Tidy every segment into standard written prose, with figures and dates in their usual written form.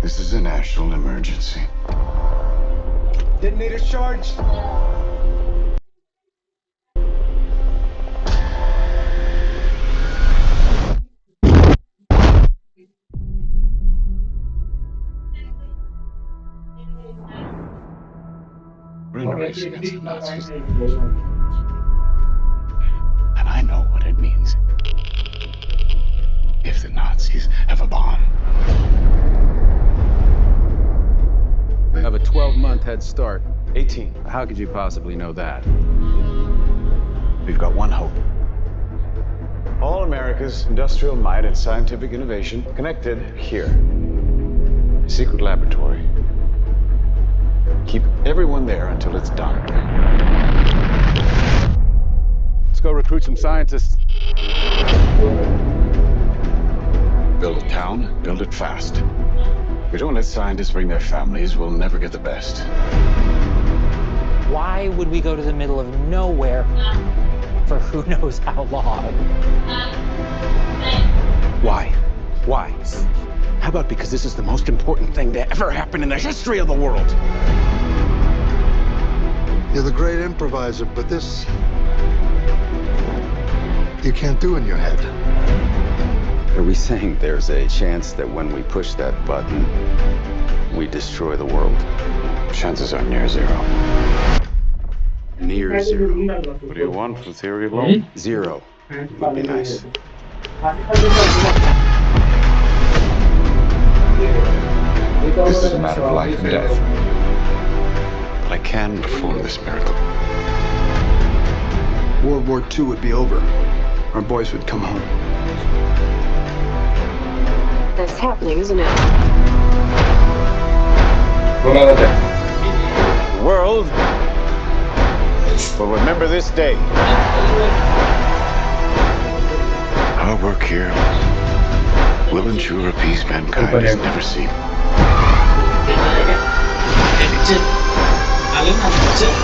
This is a national emergency. Detonator charged. We're in a race against the Nazis. And I know what it means if the Nazis have a bomb. We have a 12-month head start. 18. How could you possibly know that? We've got one hope. All America's industrial might and scientific innovation connected here. A secret laboratory. Keep everyone there until it's done. Let's go recruit some scientists. Build a town, build it fast. If we don't let scientists bring their families, we'll never get the best. Why would we go to the middle of nowhere for who knows how long? Why? Why? How about because this is the most important thing to ever happen in the history of the world? You're the great improviser, but this you can't do in your head. Are we saying there's a chance that when we push that button, we destroy the world? Chances are near zero. Near zero. What do you want for theory alone? Zero would be nice. This is a matter of life and death. But I can perform this miracle. World War II would be over. Our boys would come home. That's happening, isn't it? The world will remember this day. Our work here will ensure a peace mankind has never seen.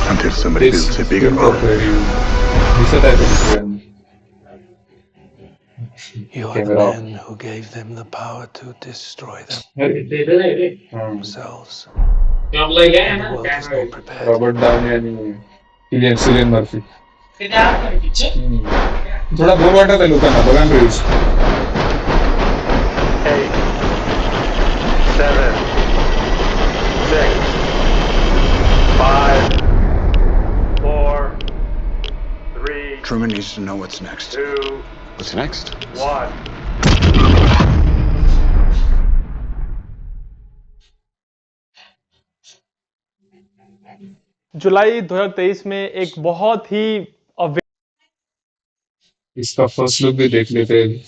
Until somebody builds a bigger bomb. You are the men who gave them the power to destroy themselves. And the world is not prepared. Robert Downey आणि Cillian Murphy थोडा bore वाटत आहे लोकांना बघा ना reels 8, 7, 6, 5, 4, 3, Truman needs to know what's next. 2, What's next? 1. जुलाई 2023 में एक बहुत ही इसका फर्स्ट लुक भी देख लेते हैं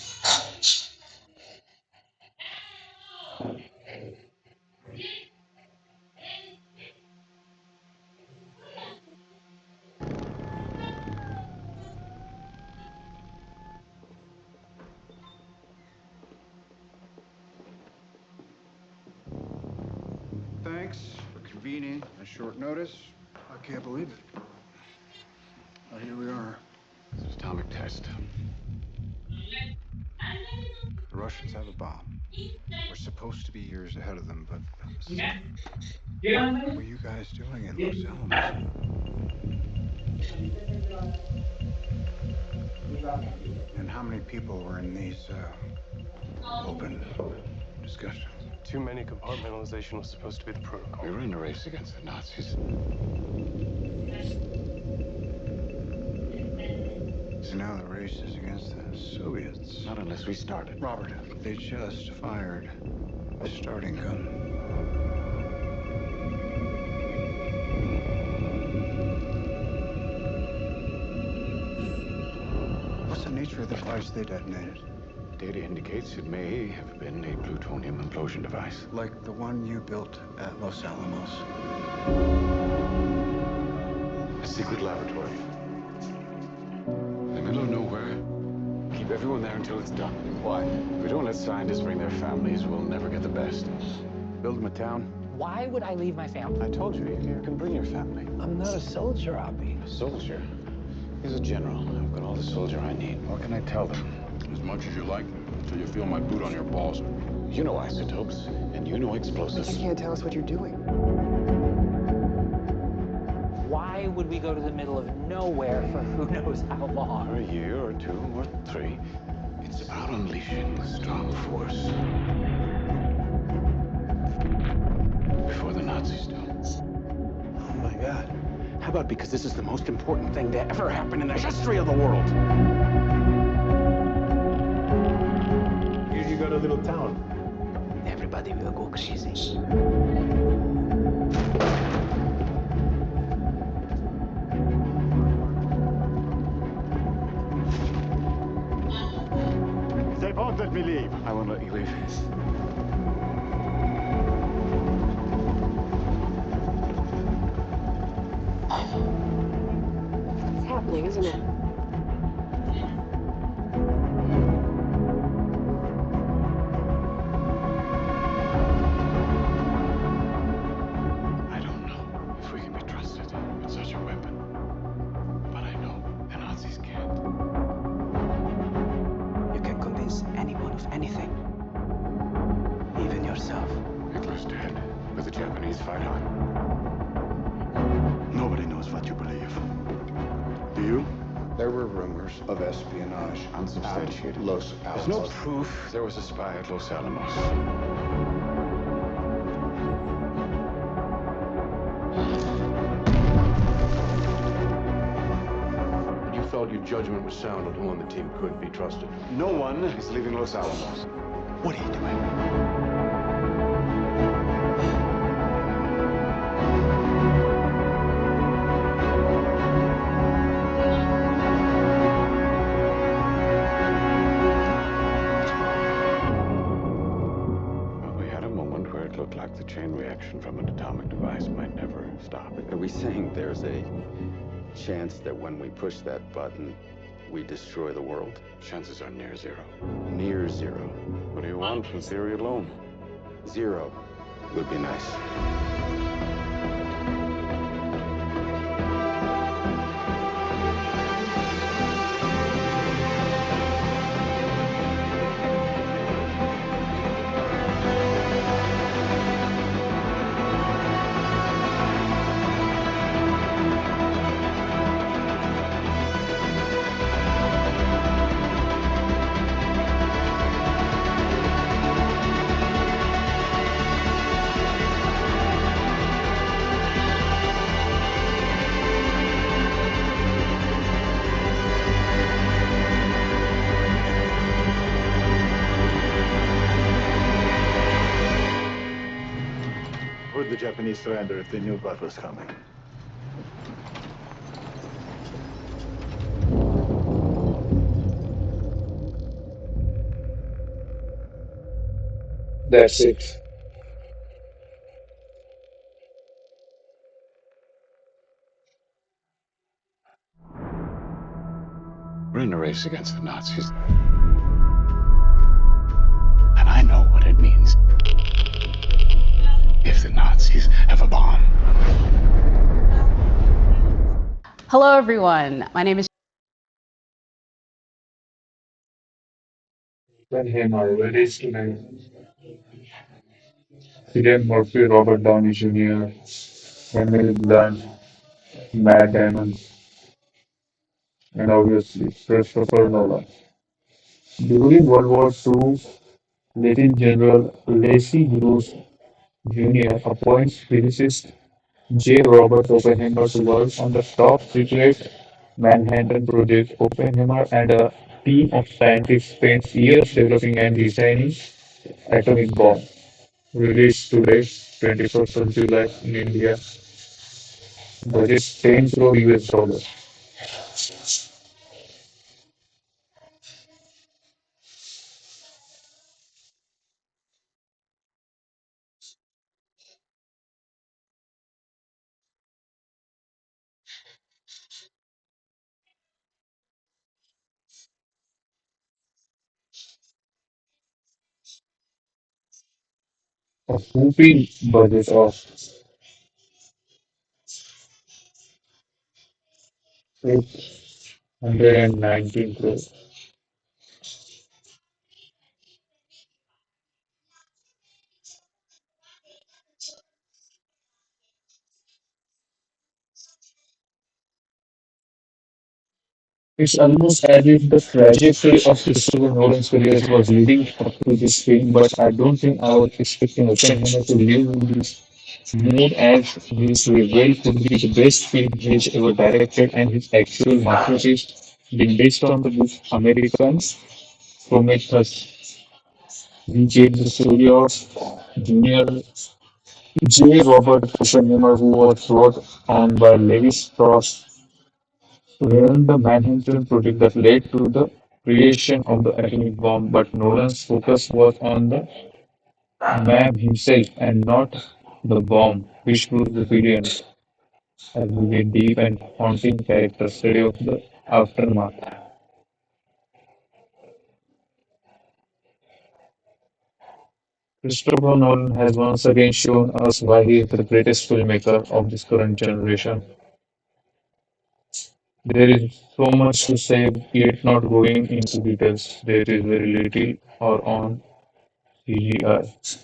Thanks for convening on short notice. I can't believe it. Here we are. This is atomic test. The Russians have a bomb. We're supposed to be years ahead of them, but what were you guys doing in Los Alamos? And how many people were in these open discussions? Too many. Compartmentalization was supposed to be the protocol. We were in a race against the Nazis. So now the race is against the Soviets. Not unless we start it. Robert, they just fired the starting gun. What's the nature of the device they detonated? Data indicates it may have been a plutonium implosion device. Like the one you built at Los Alamos. A secret laboratory. In the middle of nowhere. Keep everyone there until it's done. Why? If we don't let scientists bring their families, we'll never get the best. Build them a town. Why would I leave my family? I told you, you can bring your family. I'm not a soldier, Oppie. A soldier? He's a general. I've got all the soldier I need. What can I tell them? As much as you like, until you feel my boot on your balls. You know isotopes, and you know explosives. You can't tell us what you're doing. Why would we go to the middle of nowhere for who knows how For long? a year or two or three, it's about unleashing strong force. Before the Nazis do. Oh my God. How about because this is the most important thing to ever happen in the history of the world? Here you got a little town. Everybody will go crazy. They won't let me leave. I won't let you leave. It's happening, isn't it? I don't know if we can be trusted with such a weapon. But I know the Nazis can't. You can convince anyone of anything. Even yourself. Hitler's dead, but the Japanese fight on. Nobody knows what you believe. Do you? There were rumors of espionage. Unsubstantiated. At Los There's no Alamos. proof there was a spy at Los Alamos. But you felt your judgment was sound on who on the team couldn't be trusted. No one is leaving Los Alamos. What are you doing? Well, we had a moment where it looked like the chain reaction from an atomic device might never stop. Are we saying there's a chance that when we push that button, we destroy the world? Chances are near zero. Near zero. What do you want from theory alone? Zero would be nice. Would the Japanese surrender if they knew what was coming? That's it. We're in a race against the Nazis. And I know what it means. If the Nazis have a bomb. Hello, everyone. My name is Oppenheimer released tonight. Cillian Murphy, Robert Downey Jr., Emily Blunt, Matt Damon, and obviously Christopher Nolan. During World War II, Lieutenant General Lacey Bruce Jr. appoints physicist J. Robert Oppenheimer to work on the top secret Manhattan Project. Oppenheimer and a team of scientists spent years developing and designing atomic bomb. Released today, 21st of July in India. Budget 10 crore US dollars. A whooping budget of 819 crore. It's almost as if the trajectory of Christopher Nolan's career was leading up to this film, but I don't think I was expecting Oppenheimer to live in this mood as this well could be the best film he's ever directed, and his actual masterpiece being based on the book Americans Prometheus. He gave the story of Junior J. Robert Oppenheimer, who was brought on by Levi Strauss to run the Manhattan Project that led to the creation of the atomic bomb. But Nolan's focus was on the man himself and not the bomb, which proves the brilliance as we get deep and haunting character study of the aftermath. Christopher Nolan has once again shown us why he is the greatest filmmaker of this current generation. There is so much to say, yet not going into details. There is very little or on CGI.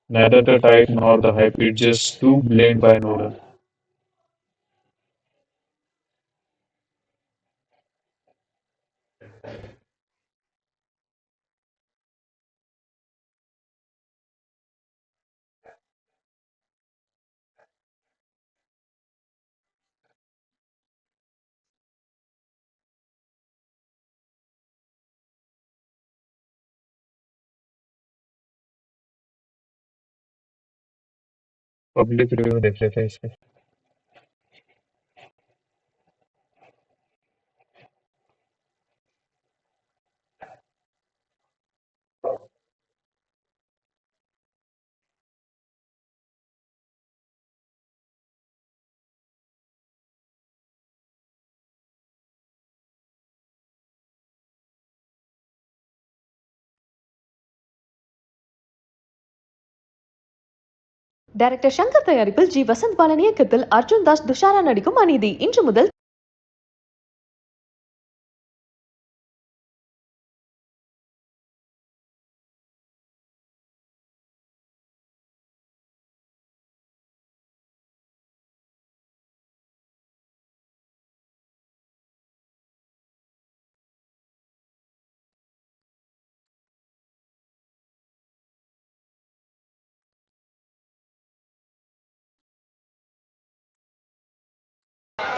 Neither the type nor the hype, it's just too blamed by Nolan. Public review देख लेते हैं इसके. Director Shankar தயாரிப்பில் G Vasanth Balan இயக்கத்தில் அர்ஜுன் தாஸ் துஷாரா நடிக்கும் அநீதி இன்று முதல்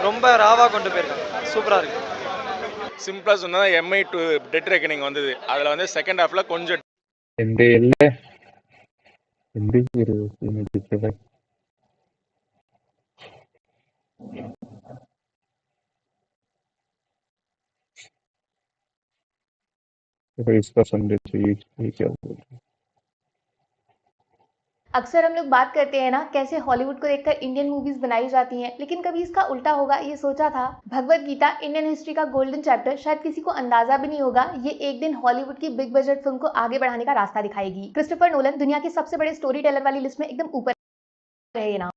ரொம்ப ராவா கொண்டு போயிருக்காங்க. சூப்பரா இருக்கு. சிம்பிளா சொன்னா எம்ஐ டு டெட் ரெக்கனிங் வந்தது. அதுல வந்து செகண்ட் ஹாஃப்ல கொஞ்சம் हिंदी इल्ले हिंदी रिव्यू में दिखे भाई. तो इसका संदेश ये क्या बोल रहा है? अक्सर हम लोग बात करते हैं ना कैसे हॉलीवुड को देखकर इंडियन मूवीज बनाई जाती हैं, लेकिन कभी इसका उल्टा होगा ये सोचा था? भगवत गीता इंडियन हिस्ट्री का गोल्डन चैप्टर शायद किसी को अंदाजा भी नहीं होगा ये एक दिन हॉलीवुड की बिग बजट फिल्म को आगे बढ़ाने का रास्ता दिखाएगी. क्रिस्टोफर नोलन दुनिया के सबसे बड़े स्टोरी टेलर वाली लिस्ट में एकदम ऊपर है ये नाम.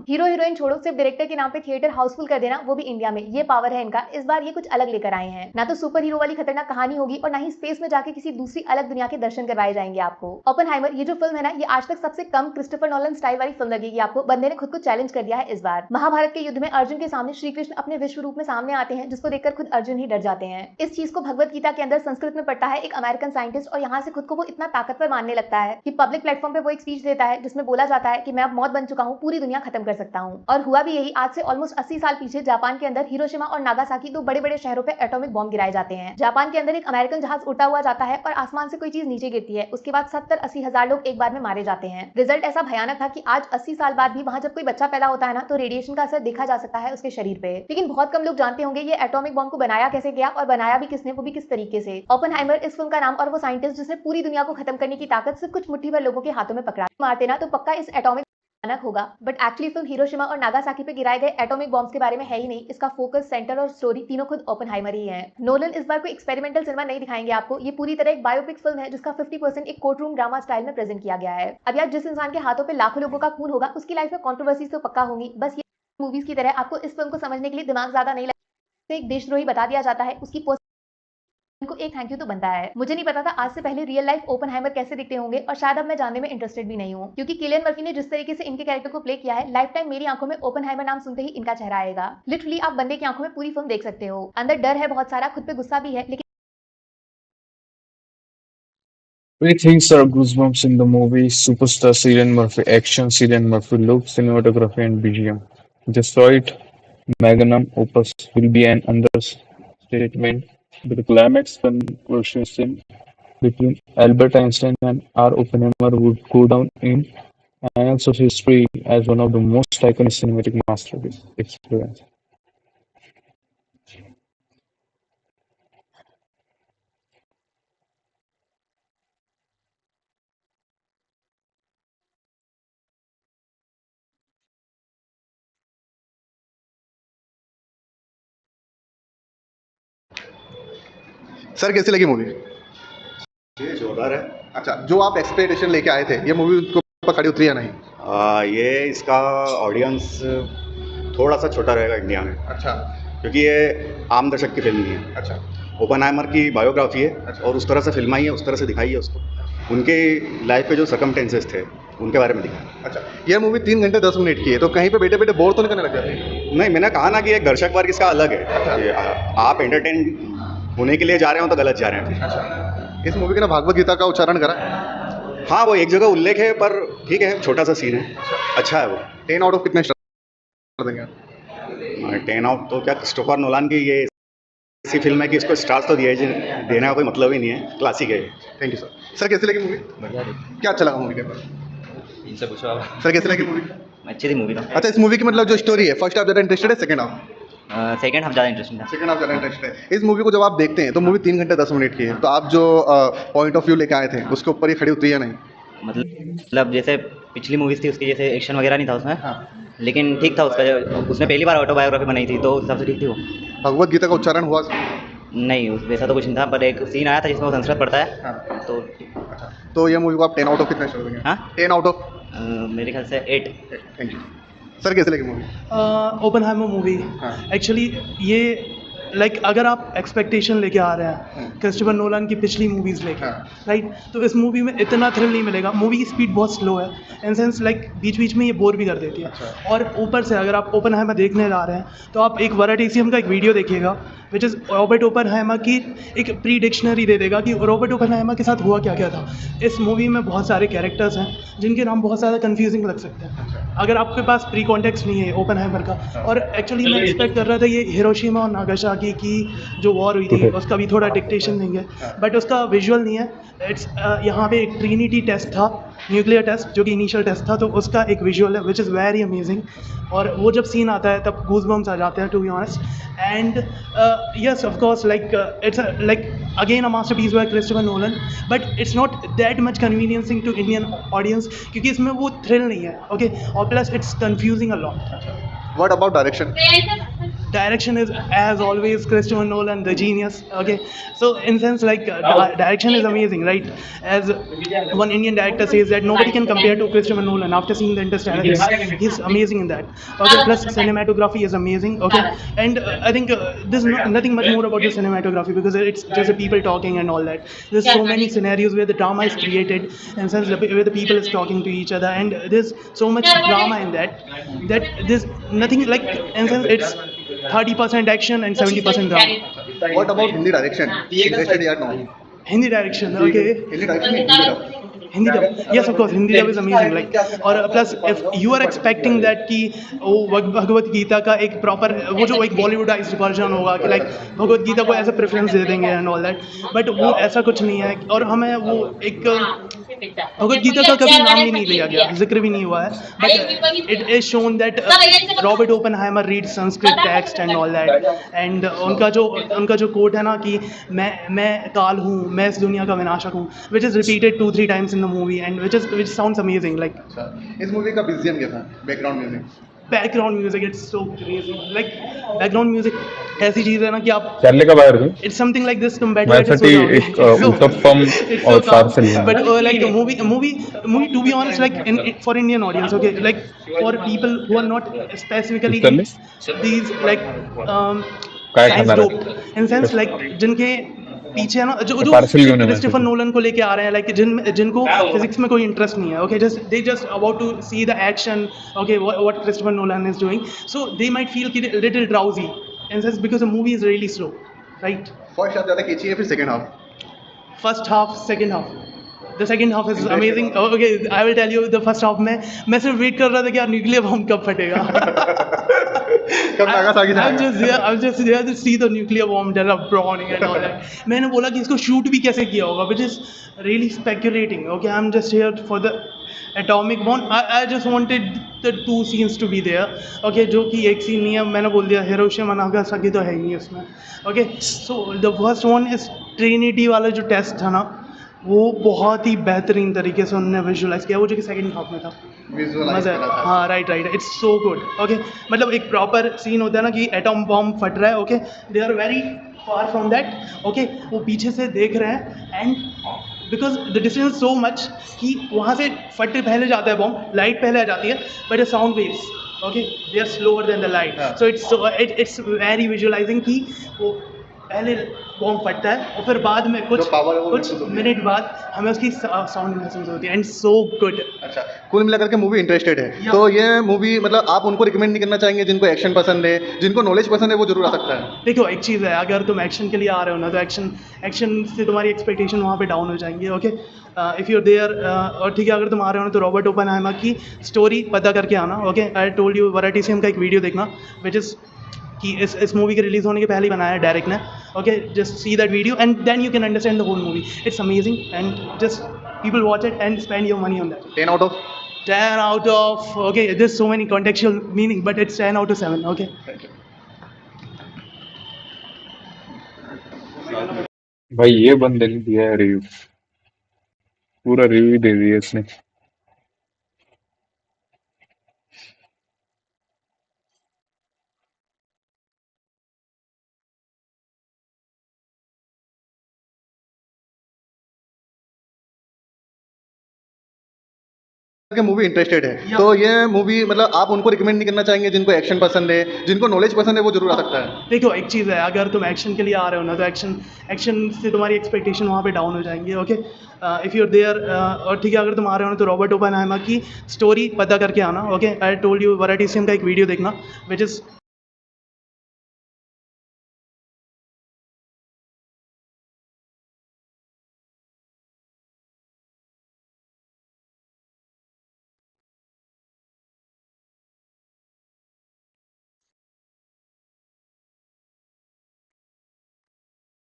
हीरो हीरोइन छोड़ो, सिर्फ डायरेक्टर के नाम पे थिएटर हाउसफुल कर देना, वो भी इंडिया में. ये पावर है इनका. इस बार ये कुछ अलग लेकर आए हैं. ना तो सुपर हीरो वाली खतरनाक कहानी होगी और ना ही स्पेस में जाके किसी दूसरी अलग दुनिया के दर्शन करवाए जाएंगे आपको. ओपनहाइमर ये जो फिल्म है ना, ये आज तक सबसे कम क्रिस्टोफर नोलन स्टाइल वाली फिल्म लगेगी आपको. बंदे ने खुद को चैलेंज कर दिया है इस बार. महाभारत के युद्ध में अर्जुन के सामने श्री कृष्ण अपने विश्व रूप में सामने आते हैं, जिसको देखकर खुद अर्जुन ही डर जाते हैं. इस चीज को भगवत गीता के अंदर संस्कृत में पढ़ता है एक अमेरिकन साइंटिस्ट और यहाँ से खुद को वो इतना ताकतवर मानने लगता है कि पब्लिक प्लेटफॉर्म पे वो एक स्पीच देता है जिसमें बोला जाता है कि मैं अब मौत बन चुका हूँ, पूरी दुनिया खत्म कर सकता हूँ. और हुआ भी यही. आज से ऑलमोस्ट 80 साल पीछे जापान के अंदर हिरोशिमा और नागासाकी दो बड़े बड़े शहरों पे एटॉमिक बॉम्ब गिराए जाते हैं. जापान के अंदर एक अमेरिकन जहाज उड़ता हुआ जाता है और आसमान से कोई चीज नीचे गिरती है. उसके बाद 70-80 हजार लोग एक बार में मारे जाते हैं. रिजल्ट ऐसा भयानक था कि आज 80 साल बाद भी वहां जब कोई बच्चा पैदा होता है ना, तो रेडिएशन का असर देखा जा सकता है उसके शरीर पे. लेकिन बहुत कम लोग जानते होंगे ये एटॉमिक बॉम्ब को बनाया कैसे गया और बनाया भी किसने, वो भी किस तरीके से. ओपनहाइमर इस फिल्म का नाम और वो साइंटिस्ट जिसने पूरी दुनिया को खत्म करने की ताकत सिर्फ कुछ मुट्ठी भर लोगों के हाथों में पकड़ा. मारते ना तो पक्का इस एटॉमिक होगा. बट एक्चुअली फिल्म हिरोशिमा और नागासाकी पे गिराए गए एटॉमिक बॉम्ब्स के बारे में है ही नहीं. इसका फोकस, सेंटर और स्टोरी तीनों खुद ओपनहाइमर ही है. नोलन इस बार कोई एक्सपेरिमेंटल सिनेमा नहीं दिखाएंगे आपको. ये पूरी तरह एक बायोपिक फिल्म है जिसका 50% एक कोर्ट रूम ड्रामा स्टाइल में प्रेजेंट किया गया है. अब यार जिस इंसान के हाथों पे लाखों लोगों का खून होगा उसकी लाइफ में कंट्रोवर्सीज तो पक्का होंगी. बस ये मूवीज की तरह आपको इस फिल्म को समझने के लिए दिमाग ज्यादा नहीं लगता. एक देशद्रोही बता दिया जाता है, उसकी इनको एक थैंक यू तो बनता है। मुझे नहीं पता था आज से पहले रियल लाइफ ओपनहाइमर कैसे दिखते होंगे और शायद अब मैं जानने में इंटरेस्टेड भी नहीं हूँ, क्योंकि किलियन मर्फी ने जिस तरीके से इनके कैरेक्टर को प्ले किया है, लाइफ टाइम मेरी आंखों में ओपनहाइमर नाम सुनते ही इनका चेहरा आएगा। लिटरली आप बंदे की आंखों में पूरी फिल्म देख सकते हो। अंदर डर है बहुत सारा, खुद पे गुस्सा भी है, लेकिन Three things are goosebumps in the movie: superstar Cillian Murphy, action Cillian Murphy, look, cinematography, and BGM. Just saw it. Magnum opus will be an understatement. But the climax conversation between Albert Einstein and R. Oppenheimer would go down in annals of history as one of the most iconic cinematic masterpieces. Experience. Sir कैसी लगी movie? ये जोरदार है। अच्छा, जो आप expectation लेके आए थे, ये मूवी उनको ऊपर खड़ी उतरी या नहीं? ये इसका ऑडियंस थोड़ा सा छोटा रहेगा इंडिया में। अच्छा। क्योंकि ये आम दर्शक की फिल्म नहीं है। अच्छा। ओपनहाइमर की बायोग्राफी है। अच्छा। और उस तरह से फिल्माई है, उस तरह से दिखाई है उसको, उनके लाइफ के जो सर्कमटेंसेस थे उनके बारे में दिखाया। अच्छा, ये मूवी 3 घंटे 10 मिनट की है, तो कहीं पे बैठे बैठे बोर तो नहीं करने लग जाते? नहीं, मैंने कहा ना कि एक दर्शक वर्ग इसका अलग है। अच्छा। कि आप एंटरटेन होने के लिए जा रहे हो तो गलत जा रहे हैं। अच्छा, इस मूवी के ना भागवत गीता का उच्चारण करा? हाँ, वो एक जगह उल्लेख है, पर ठीक है, छोटा सा सीन है। अच्छा है वो। 10 आउट ऑफ कितने स्टार देंगे? 10 आउट तो क्या, क्रिस्टोफर नोलान की ये ऐसी फिल्म है कि इसको स्टार्स तो देने का कोई मतलब ही नहीं है, क्लासिक है। Thank you sir. सर कैसी लगी मूवी? बढ़िया। क्या अच्छा लगा मूवी के अंदर? इनसे पूछो आप। सर कैसी लगी मूवी? अच्छी थी मूवी तो। अच्छा, इस मूवी की मतलब जो स्टोरी है, फर्स्ट हाफ ज़्यादा इंटरेस्टेड है, सेकंड हाफ? सेकंड हाफ ज़्यादा इंटरेस्टिंग था। सेकंड हाफ ज़्यादा इंटरेस्टेड है। इस मूवी को जब आप देखते हैं तो मूवी 3 घंटे 10 मिनट की है, तो आप जो पॉइंट ऑफ व्यू लेके आए थे उसके ऊपर ये खड़ी उतरी या नहीं? मतलब जैसे पिछली मूवीज थी उसकी जैसे एक्शन वगैरह नहीं था उसमें। हाँ। लेकिन ठीक था उसका, उसने पहली बार ऑटोबायोग्राफी बनाई थी तो उस हिसाब से ठीक थी वो। भगवत गीता का उच्चारण हुआ? नहीं, वैसा तो कुछ नहीं था, पर एक सीन आया था जिसमें वो संस्कृत पढ़ता है। हाँ। तो अच्छा, तो ये मूवी को आप 10 आउट ऑफ कितने स्टार देंगे? हाँ, 10 आउट ऑफ मेरे ख्याल से 8। Thank you sir. कैसे लगी मूवी? ओपनहाइमर मूवी एक्चुअली ये अगर आप एक्सपेक्टेशन लेके आ रहे हैं क्रिस्टोफर नोलन की पिछली मूवीज़ लेके, राइट, तो इस मूवी में इतना थ्रिल नहीं मिलेगा। मूवी की स्पीड बहुत स्लो है, इन सेंस बीच बीच में ये बोर भी कर देती है। और ऊपर से अगर आप ओपनहाइमर देखने जा रहे हैं तो आप एक वराटेसियम का एक वीडियो देखिएगा, विच इज़ रॉबर्ट ओपनहाइमर की एक प्री डिक्शनरी दे देगा कि रॉबर्ट ओपनहाइमर के साथ हुआ क्या क्या था। इस मूवी में बहुत सारे कैरेक्टर्स हैं जिनके नाम बहुत ज़्यादा कन्फ्यूजिंग लग सकते हैं अगर आपके पास प्री कॉन्टेक्स्ट नहीं है ओपनहाइमर का। और एक्चुअली मैं एक्सपेक्ट कर रहा था ये हिरोशिमा और नागासाकी की जो वॉर हुई थी उसका भी थोड़ा डिक्टेशन देंगे, बट उसका विजुअल नहीं है। इट्स यहाँ पे एक ट्रिनिटी टेस्ट था, न्यूक्लियर टेस्ट, जो कि इनिशियल टेस्ट था, तो उसका एक विजुअल है विच इज़ वेरी अमेजिंग। और वो जब सीन आता है तब गूज़बम्स आ जाते हैं, to be honest. And yes, of course, it's again a masterpiece by Christopher Nolan, but it's not that much conveniencing to Indian audience क्योंकि इसमें वो thrill नहीं है, okay, और plus it's confusing a lot. What about direction? Direction is, as always, Christopher Nolan, the genius. Okay, so in sense direction is amazing, right? As one Indian director says that nobody can compare to Christopher Nolan after seeing the Interstellar. He's amazing in that. Okay, plus cinematography is amazing. Okay, and I think there's nothing much more about the cinematography because it's just the people talking and all that. There's so many scenarios where the drama is created, in sense where the people is talking to each other, and there's so much drama in that there's nothing in sense it's 30% action and 70% drama. What about Hindi direction? Interested or no? Hindi direction, okay. Hindi direction, Hindi dub. Hindi dub, yes, of course, Hindi dub is amazing. और plus if you are expecting that कि वो भगवत गीता का एक proper वो जो एक बॉलीवुडाइज्ड version होगा कि भगवत गीता को ऐसा प्रेफरेंस दे देंगे एंड ऑल दैट, बट वो ऐसा कुछ नहीं है। और हमें वो एक भगवत गीता का कभी नाम भी नहीं लिया गया, जिक्र भी नहीं हुआ है, but it is shown that Robert Oppenheimer read Sanskrit text and all that. And उनका जो कोट है ना कि मैं काल हूँ, मैं इस दुनिया का विनाशक हूँ, which is repeated 2-3 times in the movie and which sounds amazing. इस मूवी का BGM क्या था? Background music it's so crazy. Background music ऐसी चीज है ना कि आप चलने का बाहर इट्स समथिंग लाइक दिस तुम बैठे एक उत्तम और सार्वजनिक, but movie to be honest for Indian audience, okay, for people who are not specifically these science doped, in sense जिनके पीछे है ना जो जो पार्सल क्यों नहीं क्रिस्टोफर मैसेज नोलन को लेके आ रहे हैं, लाइक जिनको फिजिक्स में कोई इंटरेस्ट नहीं है, okay, just about to see the action, okay, what Christopher Nolan is doing, so they might feel little drowsy in sense because the movie is really slow, right? First half ज़्यादा खींची है, फिर second half? First half, second half, the second half is amazing. Okay, I will tell you, the first half में मैं सिर्फ wait कर रहा था कि यार न्यूक्लियर बम कब फटेगा। कब Nagasaki I'm just there to see the nuclear bomb dropping and all that. मैंने बोला कि इसको शूट भी कैसे किया होगा, which is really speculating. Okay, I'm just here for the atomic bomb. I just wanted the two scenes to be there. Okay, जो कि एक सीन नहीं है, मैंने बोल दिया हिरोशिमा नागासाकी तो है ही नहीं उसमें. Okay, so the first one is Trinity वाला जो टेस्ट था ना, वो बहुत ही बेहतरीन तरीके से उन्होंने विजुअलाइज किया, वो जो कि सेकंड हाफ में था। मज़ा है, हाँ, right, it's so good. Okay, मतलब एक प्रॉपर सीन होता है ना कि एटॉम बॉम्ब फट रहा है, okay, they are very far from that, okay, वो पीछे से देख रहे हैं and because the distance so much कि वहाँ से फट पहले जाता है बॉम्ब, लाइट पहले आ जाती है, but the sound waves, okay, they are slower than the light, so it's very visualizing कि वो पहले बॉम्ब फटता है और फिर बाद में कुछ मिनट बाद हमें उसकी साउंड महसूस होती है एंड सो गुड। अच्छा, कुल मिलाकर के मूवी इंटरेस्टेड है, तो ये मूवी मतलब आप उनको रिकमेंड नहीं करना चाहेंगे जिनको एक्शन पसंद है, जिनको नॉलेज पसंद है, वो जरूर आ सकता है? देखो, एक चीज़ है, अगर तुम एक्शन के लिए आ रहे हो ना, तो एक्शन से तुम्हारी एक्सपेक्टेशन वहाँ पे डाउन हो जाएंगी, ओके, इफ़ यूर देयर, और ठीक है, अगर तुम आ रहे हो ना, तो रॉबर्ट ओपेनहाइमर की स्टोरी पता करके आना, okay, I told you, varieties का एक वीडियो देखना, विच इज़ कि इस मूवी के रिलीज़ होने के पहले ही बनाया है डायरेक्ट ने, okay, just see that video and then you can understand the whole movie, it's amazing and just people watch it and spend your money on that. 10 out of? Okay, there's so many contextual meaning, but it's 10 out of 7, okay? भाई ये बंदे ने दिया है review, पूरा review दे दिया इसने। Movie interested है, तो ये मूवी मतलब आप उनको रिकमेंड नहीं करना चाहेंगे जिनको एक्शन पसंद है, जिनको नॉलेज पसंद है, वो जरूर आ सकता है? देखो, एक चीज़ है, अगर तुम एक्शन के लिए आ रहे हो ना, तो एक्शन से तुम्हारी एक्सपेक्टेशन वहाँ पे डाउन हो जाएंगी, ओके, इफ़ यूर देयर, और ठीक है, अगर तुम आ रहे हो ना, तो रॉबर्ट ओपेनहाइमर की स्टोरी पता करके आना, okay, I told you, varieties का एक वीडियो देखना, which is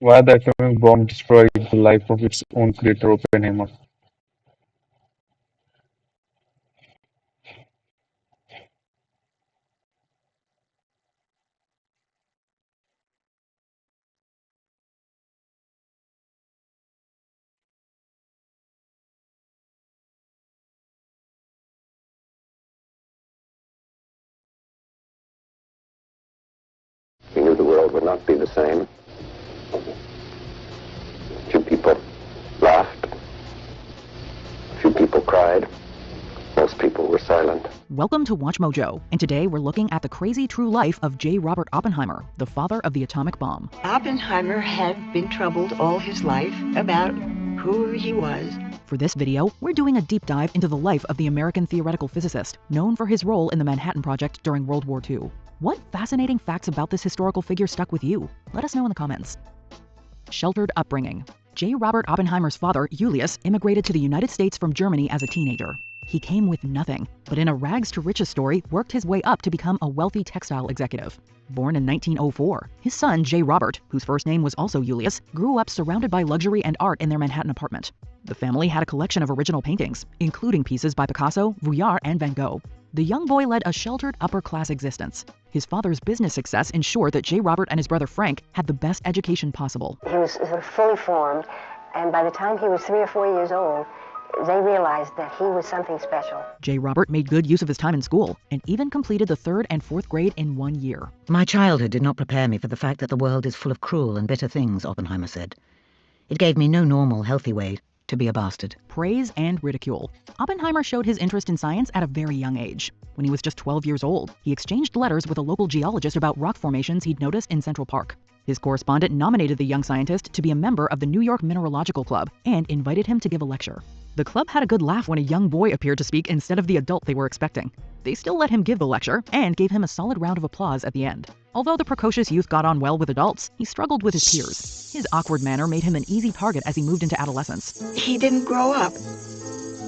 Why the atomic bomb destroyed the life of its own creator, Oppenheimer? He knew the world would not be the same. A few people laughed. A few people cried. Most people were silent. Welcome to Watch Mojo, and today we're looking at the crazy true life of J. Robert Oppenheimer, the father of the atomic bomb. Oppenheimer had been troubled all his life about who he was. For this video, we're doing a deep dive into the life of the American theoretical physicist, known for his role in the Manhattan Project during World War II. What fascinating facts about this historical figure stuck with you? Let us know in the comments. Sheltered upbringing. J. Robert Oppenheimer's father, Julius, immigrated to the United States from Germany as a teenager. He came with nothing, but in a rags-to-riches story, worked his way up to become a wealthy textile executive. Born in 1904, his son, J. Robert, whose first name was also Julius, grew up surrounded by luxury and art in their Manhattan apartment. The family had a collection of original paintings, including pieces by Picasso, Vuillard, and Van Gogh. The young boy led a sheltered upper-class existence. His father's business success ensured that J. Robert and his brother Frank had the best education possible. He was sort of fully formed, and by the time he was 3 or 4 years old, they realized that he was something special. J. Robert made good use of his time in school, and even completed the 3rd and 4th grade in 1 year. My childhood did not prepare me for the fact that the world is full of cruel and bitter things, Oppenheimer said. It gave me no normal, healthy way to be a bastard. Praise and ridicule. Oppenheimer showed his interest in science at a very young age. When he was just 12 years old, he exchanged letters with a local geologist about rock formations he'd noticed in Central Park. His correspondent nominated the young scientist to be a member of the New York Mineralogical Club and invited him to give a lecture. The club had a good laugh when a young boy appeared to speak instead of the adult they were expecting. They still let him give the lecture and gave him a solid round of applause at the end. Although the precocious youth got on well with adults, he struggled with his peers. His awkward manner made him an easy target as he moved into adolescence. He didn't grow up.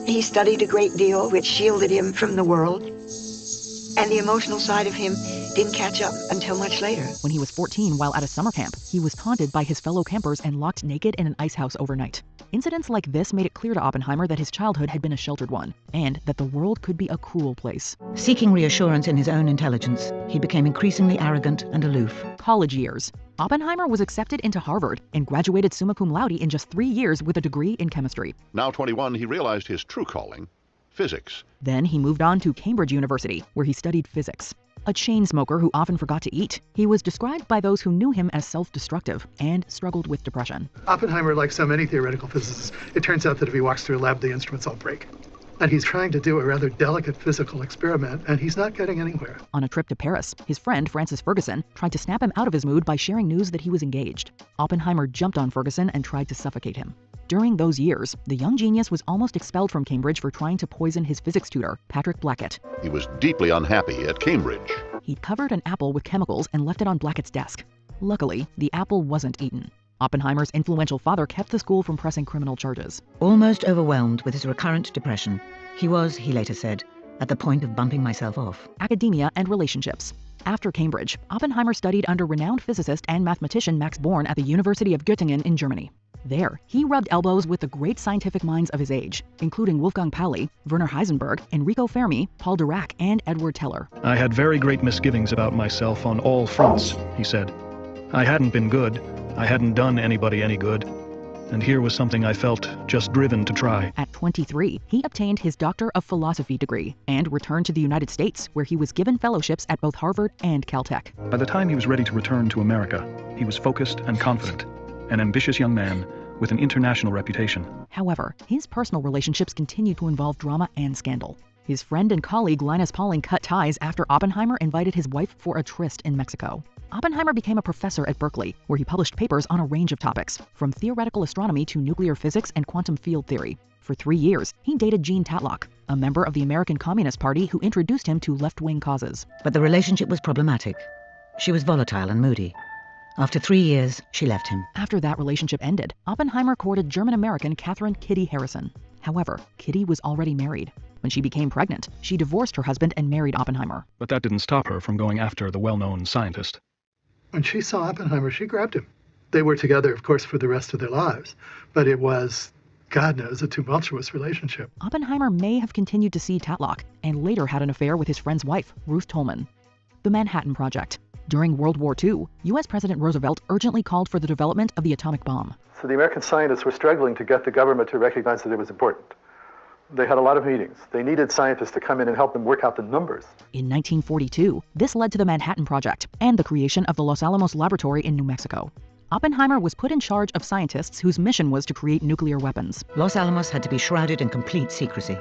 He studied a great deal, which shielded him from the world. And the emotional side of him didn't catch up until much later. When he was 14 while at a summer camp, he was taunted by his fellow campers and locked naked in an ice house overnight. Incidents like this made it clear to Oppenheimer that his childhood had been a sheltered one, and that the world could be a cruel place. Seeking reassurance in his own intelligence, he became increasingly arrogant and aloof. College years. Oppenheimer was accepted into Harvard and graduated summa cum laude in just 3 years with a degree in chemistry. Now 21, he realized his true calling, physics. Then he moved on to Cambridge University, where he studied physics. A chain smoker who often forgot to eat, he was described by those who knew him as self-destructive and struggled with depression. Oppenheimer, like so many theoretical physicists, it turns out that if he walks through a lab, the instruments all break. And he's trying to do a rather delicate physical experiment, and he's not getting anywhere. On a trip to Paris, his friend Francis Ferguson tried to snap him out of his mood by sharing news that he was engaged. Oppenheimer jumped on Ferguson and tried to suffocate him. During those years, the young genius was almost expelled from Cambridge for trying to poison his physics tutor, Patrick Blackett. He was deeply unhappy at Cambridge. He'd covered an apple with chemicals and left it on Blackett's desk. Luckily, the apple wasn't eaten. Oppenheimer's influential father kept the school from pressing criminal charges. Almost overwhelmed with his recurrent depression, he was, he later said, at the point of bumping myself off. Academia and relationships. After Cambridge, Oppenheimer studied under renowned physicist and mathematician Max Born at the University of Göttingen in Germany. There, he rubbed elbows with the great scientific minds of his age, including Wolfgang Pauli, Werner Heisenberg, Enrico Fermi, Paul Dirac, and Edward Teller. I had very great misgivings about myself on all fronts, he said. I hadn't been good. I hadn't done anybody any good. And here was something I felt just driven to try. At 23, he obtained his Doctor of Philosophy degree and returned to the United States, where he was given fellowships at both Harvard and Caltech. By the time he was ready to return to America, he was focused and confident, an ambitious young man with an international reputation. However, his personal relationships continued to involve drama and scandal. His friend and colleague Linus Pauling cut ties after Oppenheimer invited his wife for a tryst in Mexico. Oppenheimer became a professor at Berkeley, where he published papers on a range of topics, from theoretical astronomy to nuclear physics and quantum field theory. For 3 years, he dated Jean Tatlock, a member of the American Communist Party who introduced him to left-wing causes. But the relationship was problematic. She was volatile and moody. After 3 years, she left him. After that relationship ended, Oppenheimer courted German-American Catherine Kitty Harrison. However, Kitty was already married. When she became pregnant, she divorced her husband and married Oppenheimer. But that didn't stop her from going after the well-known scientist. When she saw Oppenheimer, she grabbed him. They were together, of course, for the rest of their lives. But it was, God knows, a tumultuous relationship. Oppenheimer may have continued to see Tatlock, and later had an affair with his friend's wife, Ruth Tolman. The Manhattan Project. During World War II, U.S. President Roosevelt urgently called for the development of the atomic bomb. So the American scientists were struggling to get the government to recognize that it was important. They had a lot of meetings. They needed scientists to come in and help them work out the numbers. In 1942, this led to the Manhattan Project and the creation of the Los Alamos Laboratory in New Mexico. Oppenheimer was put in charge of scientists whose mission was to create nuclear weapons. Los Alamos had to be shrouded in complete secrecy.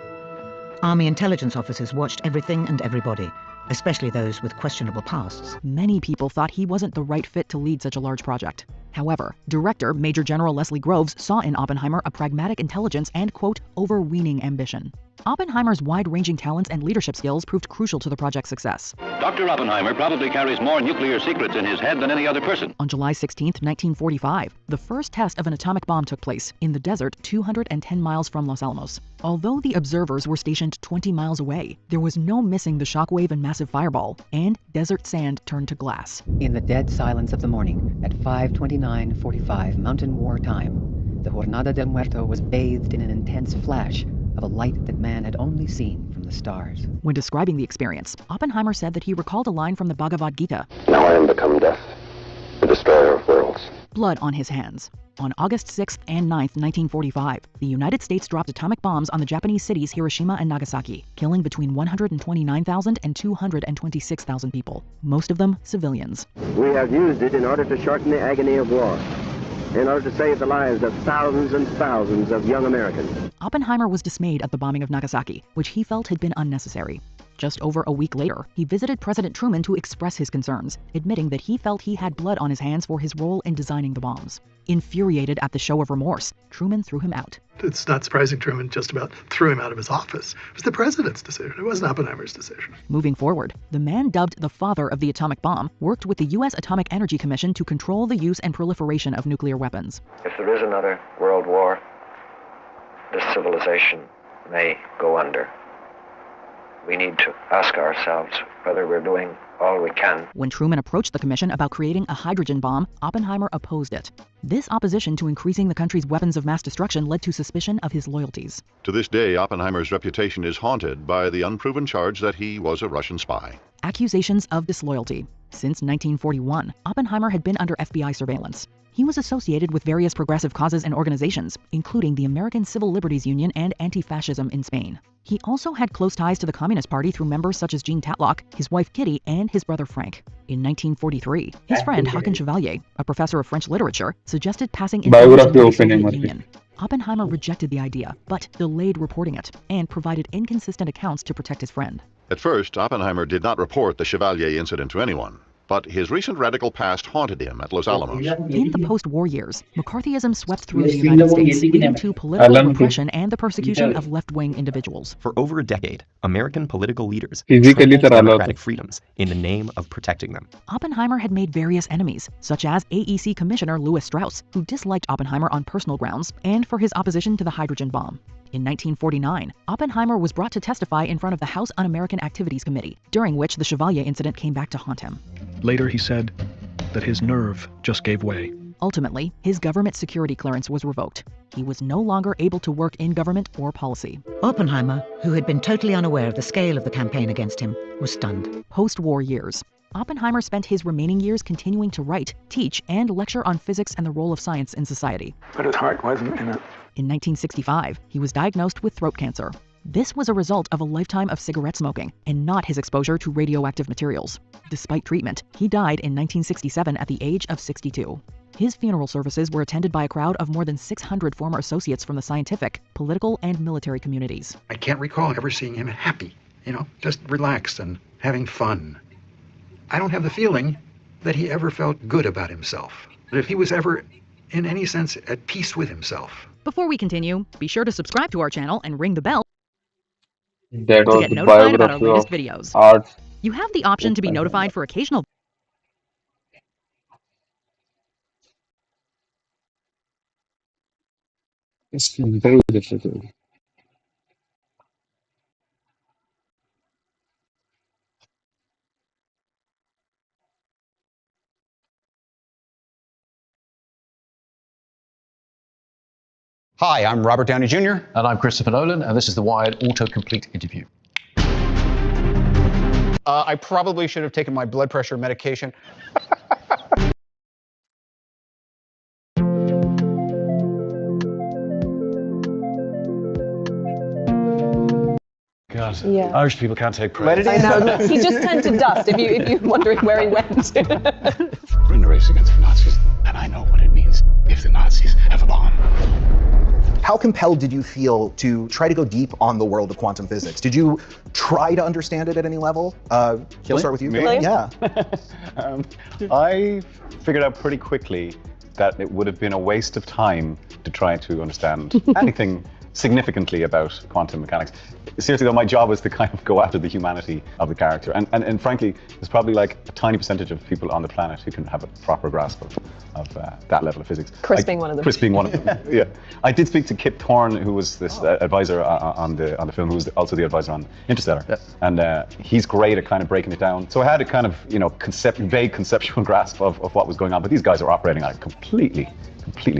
Army intelligence officers watched everything and everybody, especially those with questionable pasts. Many people thought he wasn't the right fit to lead such a large project. However, Director Major General Leslie Groves saw in Oppenheimer a pragmatic intelligence and, quote, overweening ambition. Oppenheimer's wide-ranging talents and leadership skills proved crucial to the project's success. Dr. Oppenheimer probably carries more nuclear secrets in his head than any other person. On July 16, 1945, the first test of an atomic bomb took place in the desert 210 miles from Los Alamos. Although the observers were stationed 20 miles away, there was no missing the shockwave and massive fireball, and desert sand turned to glass. In the dead silence of the morning, at 5:29:45 Mountain War time, the Jornada del Muerto was bathed in an intense flash of a light that man had only seen from the stars. When describing the experience, Oppenheimer said that he recalled a line from the Bhagavad Gita. Now I am become death, the destroyer of worlds. Blood on his hands. On August 6th and 9th, 1945, the United States dropped atomic bombs on the Japanese cities Hiroshima and Nagasaki, killing between 129,000 and 226,000 people, most of them civilians. We have used it in order to shorten the agony of war, in order to save the lives of thousands and thousands of young Americans. Oppenheimer was dismayed at the bombing of Nagasaki, which he felt had been unnecessary. Just over a week later, he visited President Truman to express his concerns, admitting that he felt he had blood on his hands for his role in designing the bombs. Infuriated at the show of remorse, Truman threw him out. It's not surprising Truman just about threw him out of his office. It was the president's decision. It wasn't Oppenheimer's decision. Moving forward, the man dubbed the father of the atomic bomb worked with the U.S. Atomic Energy Commission to control the use and proliferation of nuclear weapons. If there is another world war, this civilization may go under. We need to ask ourselves whether we're doing all we can. When Truman approached the commission about creating a hydrogen bomb, Oppenheimer opposed it. This opposition to increasing the country's weapons of mass destruction led to suspicion of his loyalties. To this day, Oppenheimer's reputation is haunted by the unproven charge that he was a Russian spy. Accusations of disloyalty. Since 1941, Oppenheimer had been under FBI surveillance. He was associated with various progressive causes and organizations, including the American Civil Liberties Union and anti-fascism in Spain. He also had close ties to the Communist Party through members such as Jean Tatlock, his wife Kitty, and his brother Frank. In 1943, his friend Hakan Chevalier, a professor of French literature, suggested passing information to the Soviet Union. Oppenheimer rejected the idea, but delayed reporting it, and provided inconsistent accounts to protect his friend. At first, Oppenheimer did not report the Chevalier incident to anyone, but his recent radical past haunted him at Los Alamos. In the post-war years, McCarthyism swept through the United States, leading to political repression and the persecution of left-wing individuals. For over a decade, American political leaders trampled democratic freedoms in the name of protecting them. Oppenheimer had made various enemies, such as AEC Commissioner Louis Strauss, who disliked Oppenheimer on personal grounds and for his opposition to the hydrogen bomb. In 1949, Oppenheimer was brought to testify in front of the House Un-American Activities Committee, during which the Chevalier incident came back to haunt him. Later he said that his nerve just gave way. Ultimately, his government security clearance was revoked. He was no longer able to work in government or policy. Oppenheimer, who had been totally unaware of the scale of the campaign against him, was stunned. Post-war years. Oppenheimer spent his remaining years continuing to write, teach, and lecture on physics and the role of science in society. But his heart wasn't in it. In 1965, he was diagnosed with throat cancer. This was a result of a lifetime of cigarette smoking and not his exposure to radioactive materials. Despite treatment, he died in 1967 at the age of 62. His funeral services were attended by a crowd of more than 600 former associates from the scientific, political, and military communities. I can't recall ever seeing him happy, just relaxed and having fun. I don't have the feeling that he ever felt good about himself, that if he was ever, in any sense, at peace with himself. Before we continue, be sure to subscribe to our channel and ring the bell That to was get the notified about our biography latest of videos. art. You have the option to be notified for occasional It's very difficult. Hi, I'm Robert Downey Jr. And I'm Christopher Nolan, and this is the Wired Autocomplete Interview. I probably should have taken my blood pressure medication. God, Yeah. Irish people can't take praise. I know. No, he just turned to dust. If you're wondering where he went. We're in a race against the Nazis, and I know what it means if the Nazis have a bomb. How compelled did you feel to try to go deep on the world of quantum physics? Did you try to understand it at any level? We'll start with you. Me? Yeah. I figured out pretty quickly that it would have been a waste of time to try to understand anything significantly about quantum mechanics. Seriously though, my job was to kind of go after the humanity of the character. And frankly, there's probably like a tiny percentage of people on the planet who can have a proper grasp of that level of physics. Chris being one of them. Chris being one of them, yeah. I did speak to Kip Thorne, who was this advisor on the film, who was also the advisor on Interstellar. Yeah. And he's great at kind of breaking it down. So I had a kind of, vague conceptual grasp of what was going on, but these guys are operating at a completely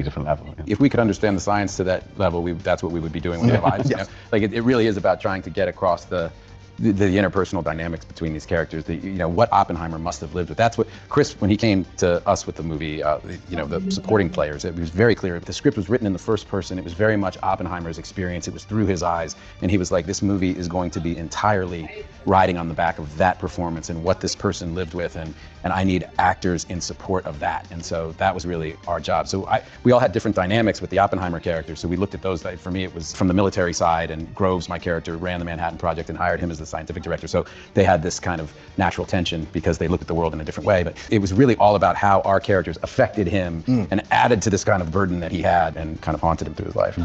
different level. Yeah. If we could understand the science to that level, that's what we would be doing with our lives. Yes. Like it really is about trying to get across the interpersonal dynamics between these characters. What Oppenheimer must have lived with. That's what Chris, when he came to us with the movie, the supporting players, it was very clear. The script was written in the first person. It was very much Oppenheimer's experience. It was through his eyes, and he was like, this movie is going to be entirely riding on the back of that performance and what this person lived with, and I need actors in support of that. And so that was really our job. So we all had different dynamics with the Oppenheimer characters. So we looked at those. For me, it was from the military side, and Groves, my character, ran the Manhattan Project and hired him as the scientific director. So they had this kind of natural tension because they looked at the world in a different way. But it was really all about how our characters affected him and added to this kind of burden that he had and kind of haunted him through his life.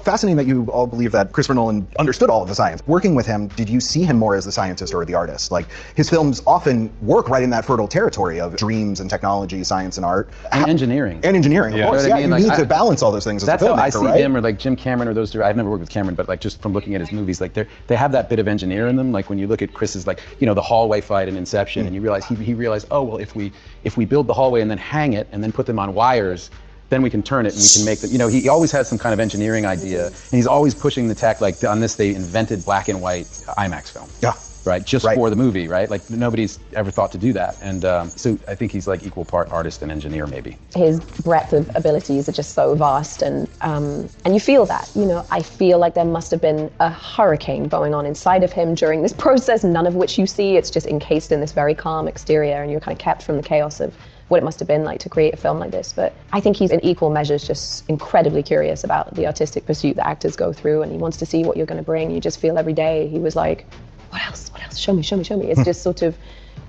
Fascinating that you all believe that Christopher Nolan understood all of the science. Working with him, did you see him more as the scientist or the artist? Like, his films often work right in that fertile territory of dreams and technology, science and art. And engineering. And engineering, of course. You know what I mean? You need to balance all those things as a filmmaker, That's how I see right? him, or like Jim Cameron, or those two. I've never worked with Cameron, but like just from looking at his movies, like they have that bit of engineer in them. Like when you look at Chris's, like, you know, the hallway fight in Inception, and you realize he realized, oh well, if we build the hallway and then hang it and then put them on wires, then we can turn it and we can make them. You know, he always has some kind of engineering idea, and he's always pushing the tech. Like on this, they invented black and white IMAX film. Yeah. Right, just for the movie, right? Like nobody's ever thought to do that, and so I think he's like equal part artist and engineer, maybe. His breadth of abilities are just so vast, and you feel that. You know, I feel like there must have been a hurricane going on inside of him during this process, none of which you see. It's just encased in this very calm exterior, and you're kind of kept from the chaos of what it must have been like to create a film like this. But I think he's in equal measures just incredibly curious about the artistic pursuit that actors go through, and he wants to see what you're going to bring. You just feel every day he was like, what else? What else? Show me, show me, show me. It's just sort of